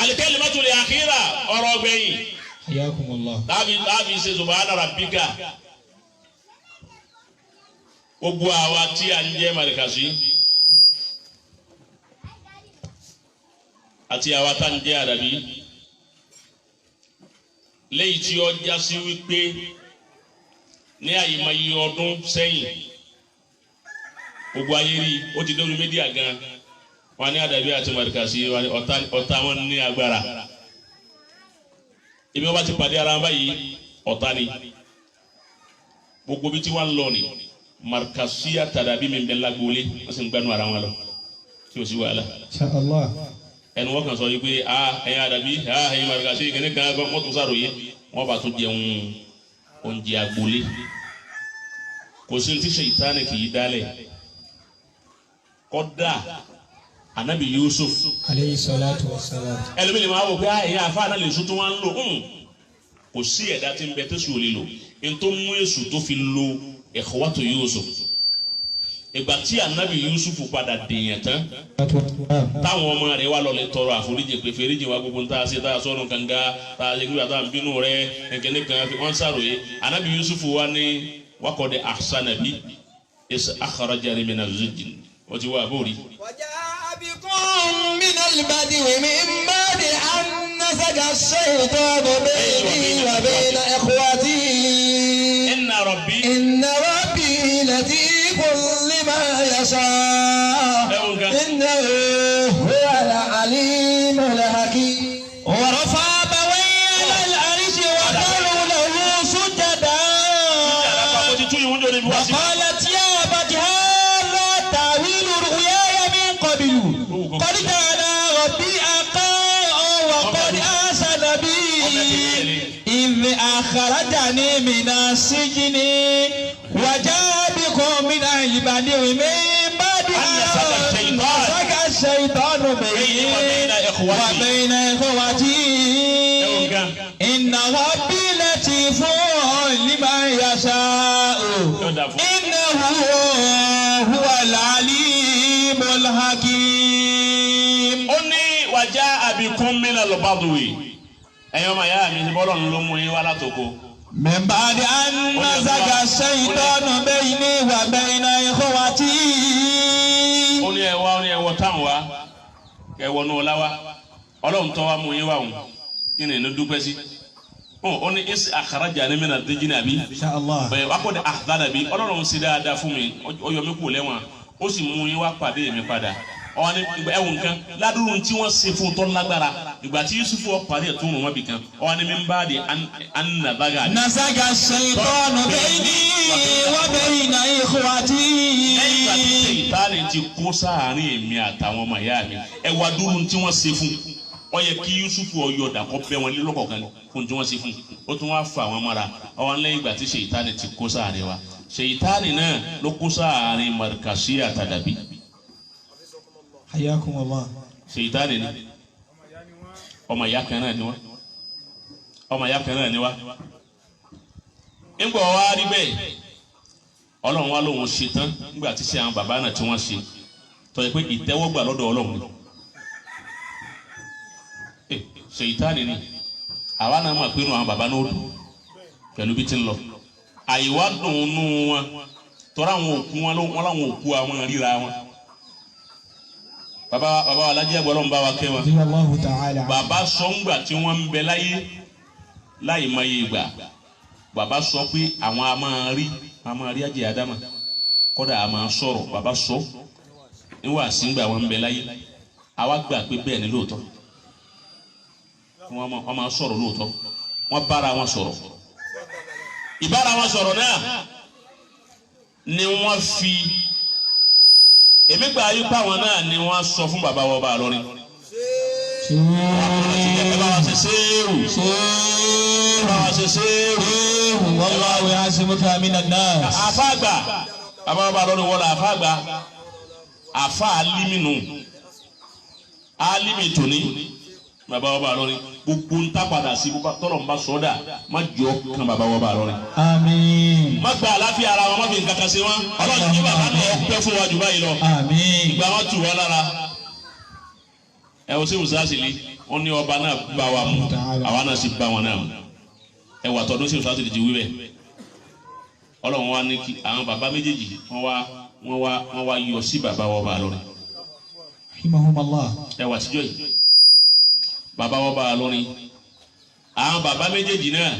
al-kalimatul akhira ọ̀rọ̀ gbẹ̀yìn. Hayyakumullah. Láàbì ṣe subhana rabbika. Gbogbo àwa tí a ń jẹ́ Markazi àti àwa tá ń jẹ́ Àdàbí léyìí tí ó já sí wípé ní àyèmáyé ọdún sẹ́yìn gbogbo ayé rí ó ti dórí mídíà gan wọn ní Àdàbí àti Markazi ọ̀tá wọn ní agbára ibi wọn bá ti pàdé ara wọn báyìí ọ̀tá ni gbogbo bí tí wọn lọ ni Markazi àtàdàbí mi bẹ lágbóolé wọn sì ń gbẹnu ara wọn lọ tí o sì wàhálà. Inshallah. ẹnu wọn kàn sọ yìí pé ẹ̀yin Àdàbí ẹ̀yin Markazi kìnìún kan wọn tún sàròyé wọn bá tún jẹun oúnjẹ agboolé kò sí ti Ṣaitánì kì í dálẹ̀ kódà Anabi Yusuf Alayhi salatu wassalam. ẹlòmíì máa wò pé ẹ̀yin àfa náà lè sún tó wọn ń lò kò sí ẹ̀dá tí ń bẹ tẹ̀sù ò lè lò ní tó mú èṣù tó fi lo Ikhwatu Yusuf ìgbà tí Anabi Yusuf padà dèèyàn tán táwọn ọmọ rẹ̀ wà lọlẹ tọrọ àforíjì pé fèrèjì wa gbogbo nta ṣe tá a sọnù kànga tá a ṣe kí wàá bínú rẹ̀ nkẹne kan wọn ṣàròyé Anabi Yusuf wa ní wakọdẹ ahsana bi is akhrajani mina zijin wọ́n ti wá àbórí. وجاء بكم من البدو من بعد أن نزغ الشيطان بيني وبين إخوتي inna rabbi. إن ربي لطيف لما يشاء إنه هو العليم الحكيم ورفع أبوي على العرش وقالوا له سجدا وقالت يا أبت هذا تأويل رؤياي من قبل قد كان ربي أقاء وقد أحسن بي إذ أخرجني من السجن وجاء بكم من البدو من بعد أن نزغ الشيطان بيني وبين إخوتي إن ربي لطيف لما يشاء إنه هو العليم الحكيم. ó ní وجاء بكم من البدو ẹ̀yin ọmọ ìyá mi ní bọ́lọ̀ ló mú yín wá látòkò. من بعد أن نزغ الشيطان بيني وبين إخوتي. ó ní ẹ wọ táwọn wá kẹ wọnú ọlá wa Ọlọ́run tó wá mú yín wá òun kí ni inú dúpẹ́ sí. ó ní is akhrajani mina dijini àbí. Inshallah. bẹ́ẹ̀ wá kó de àdánà bí Ọlọ́run ṣe dáadáa fún mi ó yọ mí kú lẹ́wọ̀n ó sì mú yín wá pàdé mi padà. ọwọ́ ni ẹ̀wọ̀n kan ládùúrú tí wọ́n ṣe fún tọ́ lágbára ìgbà tí Yusufu ọ̀parí ẹ̀ tó rùn wọ́n bì kan ọwọ́ ni mi ń bá di annabaga. نزغ الشيطان بيني وبين إخوتي. lẹ́yìn ìgbà tí Ṣaitánì ti kó sáàárín èmi àtàwọn ọmọ ìyá mi ẹ̀wà dúró tí wọ́n ṣe fún ó yẹ kí Yusufu ọyọ̀dà kọ́ bẹ́ wọn lọ́kọ̀ọ̀kan fún tí wọ́n ṣe fún ó tún wá fà wọ́n mọ́ra ọwọ́ lẹ́yìn ìgbà tí Ṣaitánì ti kó sáàárín wa Ṣaitánì náà ló kó sáàárín Markazi àtàdàbí. Hayyakumullah. Ṣaitánì ni ọmọ ìyá kan náà ni wá ọmọ ìyá kan náà ni wá nígbà wá rí bẹ́ẹ̀ Ọlọ́run wá lóun ṣe tán nígbà tí ṣe àwọn bàbá náà tí wọ́n ṣe tọ́ ẹ pé ìtẹ́wọ́gbà lọ́dọ̀ Ọlọ́run ni Ṣaitánì ni àwa náà mọ̀ pé inú àwọn bàbá náà dùn pẹ̀lú bí ti ń lọ àyíwá dùn nù wọn tọ́ra àwọn òkú wọn láwọn òkú àwọn ríra wọn. Baba Alhaji Ọlọ́run bá wa kẹ́ wọn. Allahu ta'ala. Bàbá sọ ńgbà tí wọ́n ń bẹ láyé láì mọ iye ìgbà bàbá sọ pé àwọn a máa rí Àjẹ́ Ádámà kódà a máa sọ̀rọ̀ bàbá sọ níwà sígbà wọn ń bẹ láyé àwa gbà pé bẹ́ẹ̀ ni lóòótọ́ wọ́n máa sọ̀rọ̀ lóòótọ́ wọ́n bára wọn sọ̀rọ̀ ìbára wọn sọ̀rọ̀ náà ni wọ́n fi èmi gba ayé pàwọn náà ni wọ́n sọ fún bàbá wọn bá lọrin. ẹ bá wa ṣe séèrù. ẹ bá wa ṣe séèrù. wallahu ya'simuka minan nas. àfàgbà bàbá wọn bá lọrin wọlé àfàgbà àfà alímìnú alímì tòní bàbá wọn bá lọrin gbogbo ń tá padà sí tọrọ ń bá sọdà má jọ kan bàbá wọn bá lọrin. Àmín. má gba àlàáfíà ara wọn má fi nǹkan kan ṣe wọn Ọlọ́run ní bàbá náà pẹ́ fún wa jù báyìí lọ. Àmín. ìgbà wọn tù wọn lára ẹ o ṣe wùsàsì lé wọ́n ní ọba náà bá wa mu àwa náà sì bá wọn náà mu ẹ wà tọdún sí ìfúsàtì ìdíje wíwẹ̀ Ọlọ́run wa ní kí àwọn bàbá méjèèjì wọ́n wá yọ sí bàbá wa bá lọ́rin Rahimahumullah. ẹ wà síjọ́ yìí bàbá wa bá lọ́rin àwọn bàbá méjèèjì náà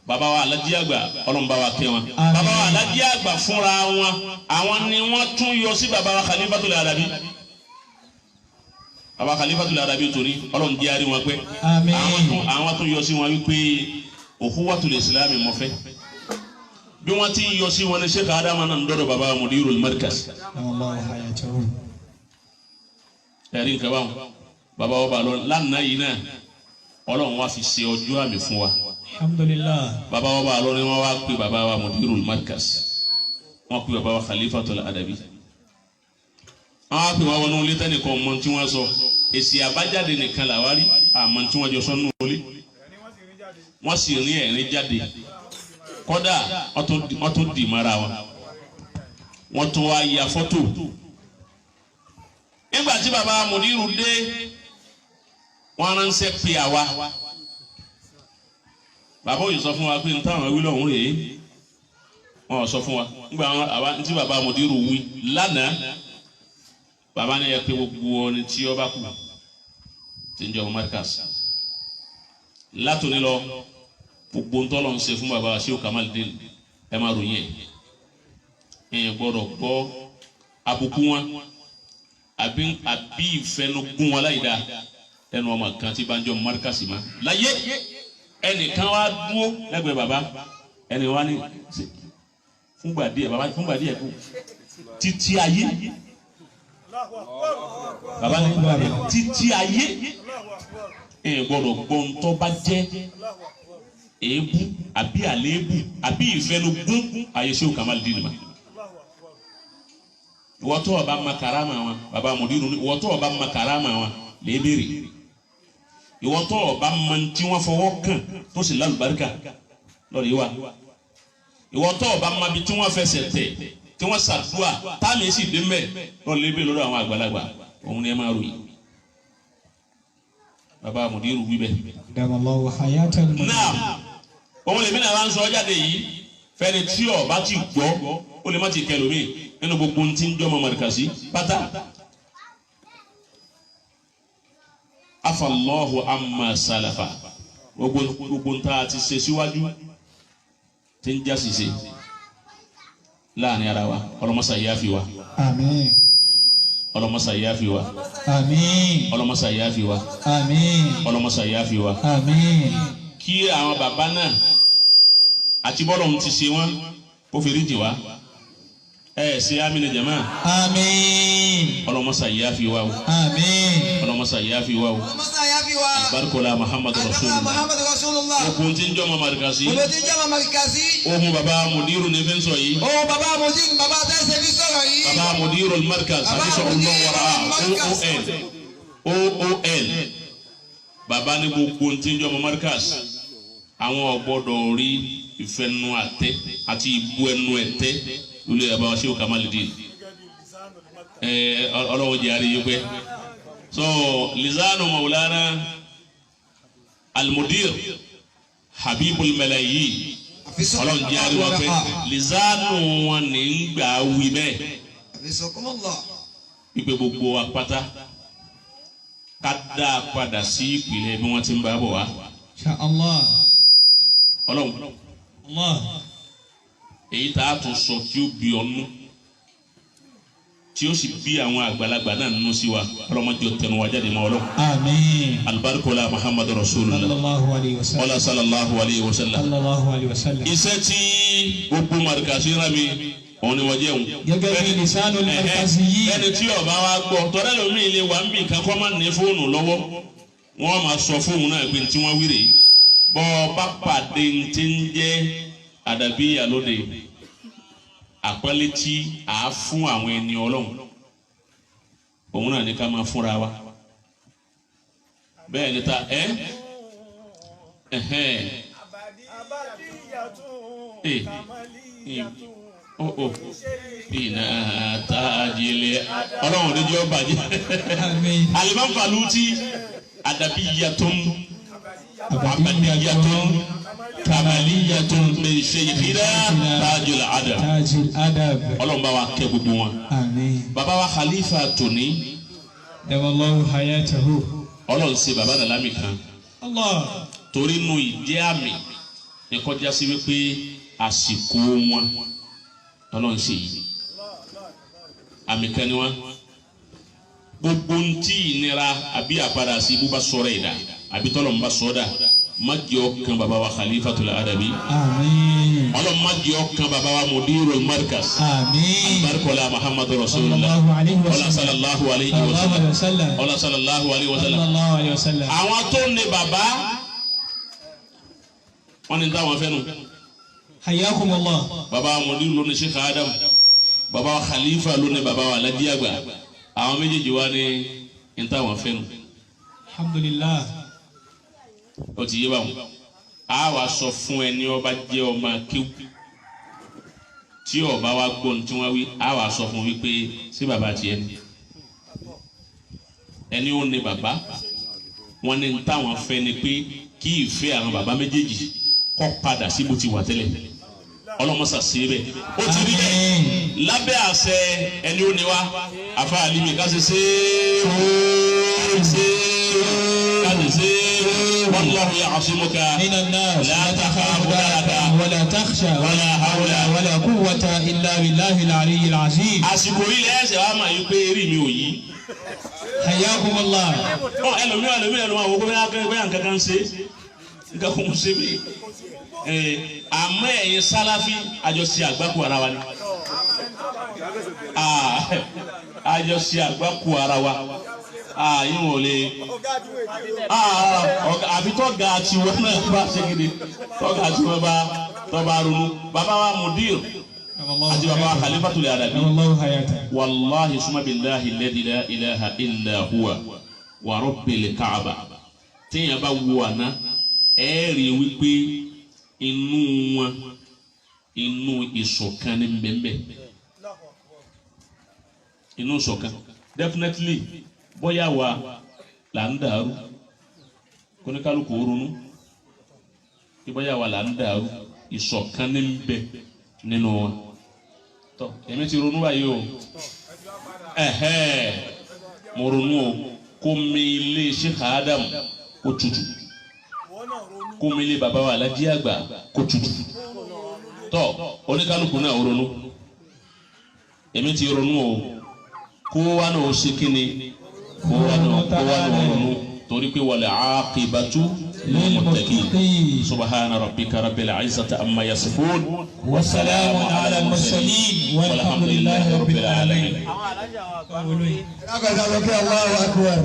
bàbá wa Alhaji Àgbà Ọlọ́run bá wa kẹ́ wọn bàbá wa Alhaji Àgbà fúnra wọn àwọn ni wọ́n tún yọ sí bàbá wa Khalifatul Arabi bàbá Khalifatul Arabi torí Ọlọ́run jẹ́ àrí wọn pé àwọn tún yọ sí wọn wípé Ukhuwatul Islami mọ̀fẹ́ bí wọ́n ti yọ sí wọn ní Sheikh Adama náà ń dọ́dọ̀ bàbá Mudirul Markaz ẹ̀rí nǹkan báwọn bàbá wa bá lọ lánàá yìí náà Ọlọ́run wá fi ṣe ọjọ́ àmì fún wa Alhamdulillah. bàbá wa bá lọ ni wọ́n wá pè bàbá wa Mudirul Markaz wọ́n pè bàbá wa Khalifatul Arabi wọ́n wá pè wọ́n wọnú ilé tẹ́nìkan mọ tí wọ́n sọ èsì àbájáde nìkan làwárí àmọ́ tí wọ́n jọ sọ́nù wọlé wọ́n sì rí ẹ̀rín jáde kódà wọ́n tún dì mọ́ra wọn wọ́n tún wá ya fọ́tò nígbà tí bàbá Mudiru dé wọ́n ránṣẹ́ pé àwa bàbá òyìn sọ fún wa pé nítawọn wí lọ́hùn rèé wọ́n sọ fún wa nígbà àwa tí bàbá Mudiru wí lánàá bàbá ní ẹ pé gbogbo ọni tí ó bá kù tí ń jẹ́ ọmọ Markaz látòní lọ gbogbo ń tọ́lọ̀ ń ṣe fún bàbá Sheikh Kamaldeen ẹ máa ròyìn ẹ̀ gbọ́dọ̀ gbọ́ àbùkù wọn àbí ìfẹnugún wọn láì dáa ẹnu ọmọ kan tí bá ń jẹ́ ọmọ Markaz ma láyé ẹnìkan wá dúró lẹ́gbẹ̀ẹ́ bàbá ẹnì wá ní fúngbà díẹ̀ bàbá fúngbà díẹ̀ kú títí ayé bàbá ní títí ayé gbọ́dọ̀ gbọ́ntọ́ bá jẹ́ èébú àbí àléébù àbí ìfẹnugún ayé Sheikh Kamaldeen ma ìwọ tó ọba ma karama wọn bàbá Mudiru ní ìwọ tó ọba ma karama wọn lè béèrè ìwọ tó ọba ma tí wọn fọwọ́ kàn tó sì lálùbáríkà lọ́rọ̀ yìí wa ìwọ tó ọba ma bí tí wọn fẹsẹ̀ tẹ̀ tí wọn ṣàdúrà táàmì sì dé mẹ́ lọ́rọ̀ lè béèrè lọ́dọ̀ àwọn àgbàlagbà òun ni ẹ máa ròyìn bàbá Mudiru wíbẹ̀. Damallahu hayatan. náà òun lèmi náà wá ń sọ jáde yìí fẹ́ni tí ọba ti gbọ́ ó lè má ti kẹ lómi nínú gbogbo ntí ń jọmọ Markaz pátá. afallahu amma salafa gbogbo ntá ti ṣe síwájú tí ń já ṣiṣe láàrin ara wa ọlọmọsà yáfi wa. Àmín. ọlọmọsà yáfi wa. Àmín. ọlọmọsà yáfi wa. Àmín. ọlọmọsà yáfi wa. Àmín. kí àwọn bàbá náà àti bọ́lọ̀ ń ti ṣe wọ́n kó fi rí jì wá ṣe amínú jama. Àmín. ọlọmọsà yáfi wa o. Àmín. ọlọmọsà yáfi wa o. ọlọmọsà yáfi wa. barikola Muhammadu Rasulullah. okun tí ń jọ ma Markaz. gbogbo tí ń jẹ́ ọmọ Markaz. ohun bàbá Mudiru ní fẹ́ sọ yìí. ohun bàbá Mudiru bàbá tẹ́sẹ̀ fi sọ̀rọ̀ yìí. bàbá Mudirul Markaz àdìsọ̀rọ̀ wàrà OOL bàbá ní gbogbo tí ń jọ ma Markaz àwọn ọ̀gbọ́dọ̀ rí ìfẹ́nu àtẹ àti ìbú ẹnu ẹ̀tẹ́ lórí bàbá wa Sheikh Kamaldeen ọlọ́wọ́ jẹ́ àríyé pẹ́ so Lizanu Maulana Al-Mudir Habibul Malayi ọlọ́run jẹ́ àríwá pé Lizanu wọn ní ń gbà wí bẹ́ẹ̀ wípé gbogbo apáta ká dá a padà sí ìpìlẹ̀ bí wọ́n ti ń bá bọ̀ wá. Insha Allah. ọlọ́run Allah. èyí tá a tún sọ tí ó bí ọnú tí ó sì bí àwọn àgbàlagbà náà nínú sí wa ọlọ́mọdé tẹnu wa jáde mọ́ ọlọ́run. Àmín. alibarikola Muhammadu Rasulullah Sallallahu alayhi wa sallam. wala sallallahu alayhi wa sallam. Sallallahu alayhi wa sallam. iṣẹ́ tí gbogbo Markaz rán mi òun ni wọ́n jẹ́ òun. Gẹ́gẹ́ bí Lisanul Markaz yìí. ẹni tí ọba wa gbọ́ tọ́lá lómi ilé wa ń bì kankan máa ní fóònù lọ́wọ́ wọ́n máa sọ fóònù náà pé tí wọ́n wíre bọ́ bá pàdé tí ń jẹ́ àdàbíyà lóde àpẹẹlẹ tí a fún àwọn ẹni Ọlọ́run òun náà ní ká máa fúnra wa bẹ́ẹ̀ ni ta iná tájìlẹ̀ Ọlọ́run níjọ́ bàjẹ́ Al-Imam Faluti adabiyatun abadiyatun kamaliyatun min shaykhina tajul adab. Tajul adab. Ọlọ́run bá wa kẹ́ gbogbo wọn. Àmín. Bàbá wa khalifa tòní. Damallahu hayatahu. Ọlọ́run ṣe bàbá Dàlámì kan. Allah. Torí nu ìjẹ́ àmì ní kọjá sí wípé àsìkò wọn Ọlọ́run ṣe yìí. Àmì kan ni wọn. Gbogbo ntí ìnira àbí àpadà sí ibú bá sọ̀rọ̀ ẹ̀dá àbí tọ́lọ̀ ń bá sọ̀dà má jẹ́ ọkàn bàbá wa Khalifatul Adabi. Àmín. Ọlọ́run má jẹ́ ọkàn bàbá wa Mudirul Markaz. Àmín. Barikola Muhammadu Rasulullah. Sallallahu alayhi wa Ọlá sallam. sallallahu alayhi wa sallam. Ọlá sallallahu alayhi wa sallam. Sallallahu alayhi wa sallam. Àwọn tó ní bàbá wọn ni táwọn fẹ́ nu. Hayyakumullah. Bàbá Mudir ló ní Sheikh Adam. Bàbá wa Khalifa ló ní bàbá wa Alhaji Àgbà. Àwọn méjèèjì wa ní táwọn fẹ́ nu. Alhamdulillah. Ó ti yé báwọn. A wá sọ fún ẹni ọba jẹ́ ọmọ kíw tí ọba wa gbọ́ ní tí wọ́n wí a wá sọ fún wípé sí bàbá tiẹ̀ ni ẹni ó ní bàbá wọn ní táwọn fẹ́ ni pé kí ìfẹ́ àwọn bàbá méjèèjì kó padà sí bó ti wà tẹ́lẹ̀ ọlọ́mọsà sí bẹ́ẹ̀ ó ti rí bẹ́ẹ̀ lábẹ́ àṣẹ ẹni ó ní wa àfa àlìmí ká ṣe ṣe والله يعصمك من الناس لا تخاف ولا تخشى ولا حول ولا قوة إلا بالله العلي العظيم. àsìkò ilé ẹsẹ̀ wa máa yí pé eré mi ò yí. حياكم الله. ẹlòmíràn àwọn kó bẹ́ẹ̀ nǹkan kan ṣe nǹkan kò ń ṣe mí. àmọ́ ẹ̀yin sálàfí àjọṣe àgbákò ara wa ni. àjọṣe àgbákò ara wa. Yín wò lè àbí tọ́ga tiwọn náà bá ṣe gidi tọ́ga tiwọn bá ronú bàbá wa Mudir àti bàbá wa Khalifatul Adabi wàláhi suma billahi alladhi la ilaha illa huwa wa rabbil Kaaba téèyàn bá wo àná ẹ̀ẹ́rì wípé inú ìṣọ̀kan ní mbẹ́mbẹ́ inú ìṣọ̀kan definitely. Bóyá wa là ń dàrú kóníkálukú ronú bóyá wa là ń dàrú ìṣọ̀kan ní bẹ nínú wa tọ èmi ti ronú báyìí o mo ronú o kó mi ilé Sheikh Adam kó tutù kó mi ilé bàbá wa Alhaji Àgbà kó tutù tọ oníkálukú náà ronú èmi ti ronú o kó wa náà ó ṣe kíni. torí pé wal aqibatu lil muttaqin subhana rabbika rabbil izzati amma yasifun wa salamun ala al mursalin walhamdulillahi rabbil alamin. Allahu akbar.